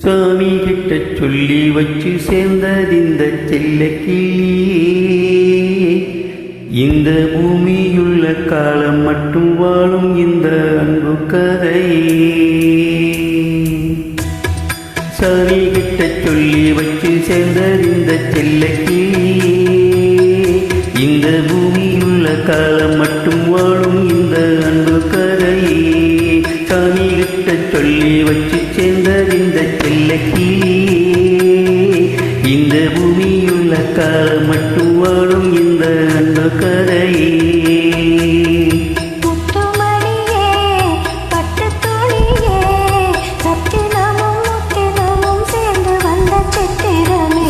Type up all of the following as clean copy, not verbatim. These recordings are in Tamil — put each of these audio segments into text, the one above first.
சாமி கிட்ட சொல்லி வச்சு சேர்ந்ததிந்த செல்லக்கிளி. இந்த பூமியுள்ள காலம் மட்டும் வாழும் இந்த அன்பு கதை. சாமி கிட்ட சொல்லி வச்சு சேர்ந்ததிந்த செல்லக்கிளி. இந்த பூமியுள்ள காலம் மட்டும் வாழும் இந்த அன்பு கதை. சாமி கிட்ட சொல்லி வச்சு சேர்ந்ததிந்த செல்லக்கிளி. இந்த பூமியுள்ள காலம் மட்டும் வாழும் இந்த அன்பு கதை.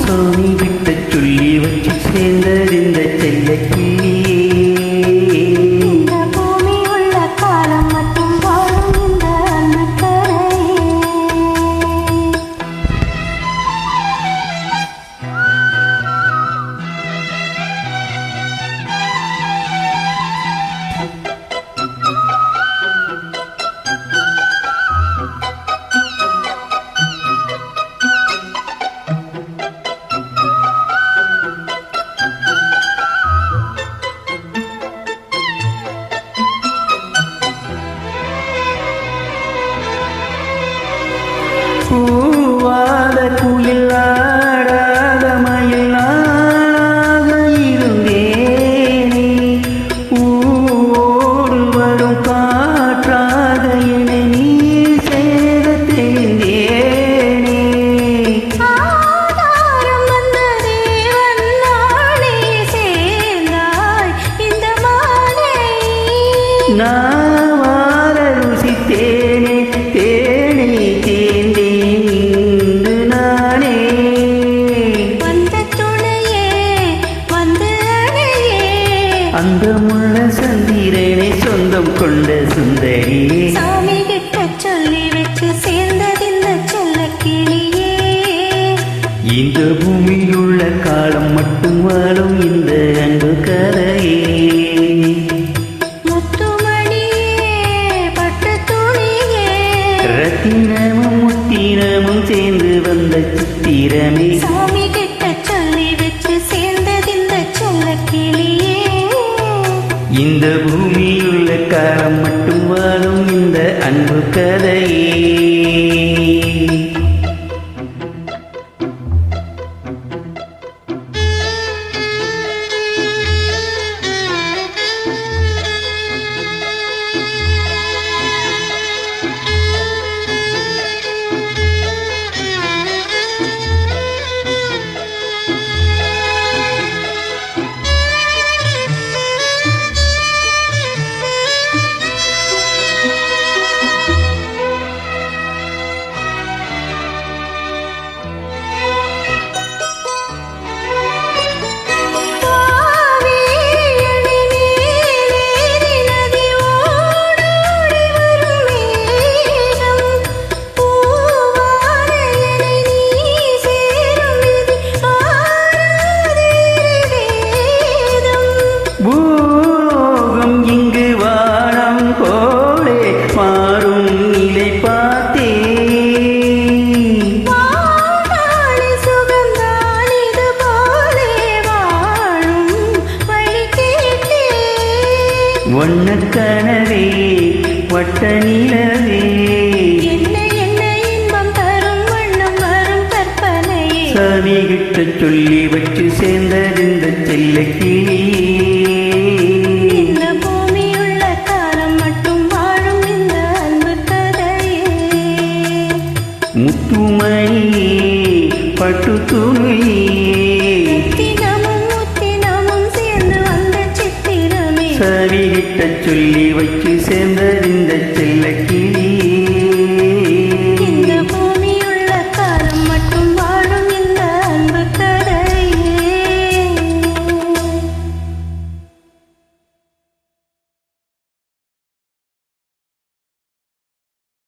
சாமி கிட்ட சொல்லி வச்சு சேர்ந்ததிந்த செல்லக்கிளி. பூவாத குயில் ஆடாத மயிலாக இருந்தேனே. பூவோடு வரும் காற்றாக என்னை நீ சேர தெரிந்தேனே. நான் வார ருசித்தேனே தேனே தேந்தே அந்த முள்ள சந்திரனை சொந்தம் கொண்ட சுந்தரி. சாமி கிட்ட சொல்லி வச்சு சேர்ந்ததிந்த செல்லக்கிளியே. இந்த பூமியுள்ள காலம் மட்டும் வாழும் இந்த அன்பு கதையே. முத்துமணியே பட்டு துணியே ரத்தினமும் முத்தினமும் சேர்ந்து வந்த சித்திரமே. சாமி கிட்ட சொல்லி வச்சு சேர்ந்ததிந்த செல்லக்கிளியே. இந்த பூமியுள்ள காலம் மட்டும் வாழும் இந்த அன்பு கதையே. பூலோகம் இங்கு வானம் போலே மாறும் நிலை பார்த்தே. சுகந்தான் இது போலே வாழும் வழி கேட்டே. வண்ணக்கனவே வட்ட நிலவே என்ன என்ன இன்பம் தரும் வண்ணம் வரும் கற்பனையே. சாமி கிட்ட சொல்லி வச்சு சேர்ந்ததிந்த செல்லக்கிளி. இந்த பூமியுள்ள காலம் மட்டும் வாழும் இந்த அன்பு கதையே. முத்துமணியே பட்டு துணியே தினமும் முத்தினமும் சேர்ந்து வந்த சித்திரமே. சாமி கிட்ட சொல்லி வச்சு சேர்ந்தது